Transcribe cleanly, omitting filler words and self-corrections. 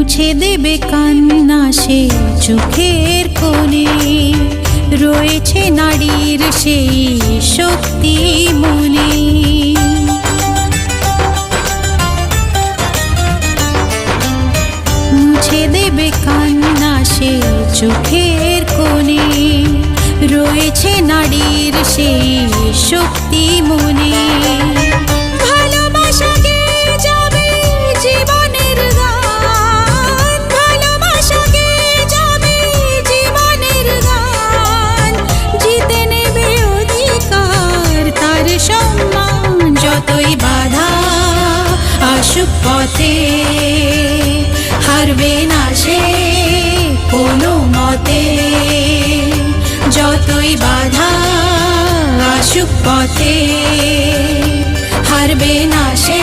মুছে দেবে কান্না সে চোখের কোণে, রয়েছে নারীর সেই শক্তি মনে। মুছে দেবে কান্না সে চোখের কোণে, রয়েছে নারীর সেই শক্তি মনে। ভালোবাসা গেয়ে যাবে জীবনের গান, ভালোবাসা গেয়ে যাবে জীবনের গান, জিতে নেবে অধিকার তার সম্মান। যতই বাধা আসুক পথে, হারবে না সে কোনো মতে। যতই বাধা আসুক পথে, হারবে না সে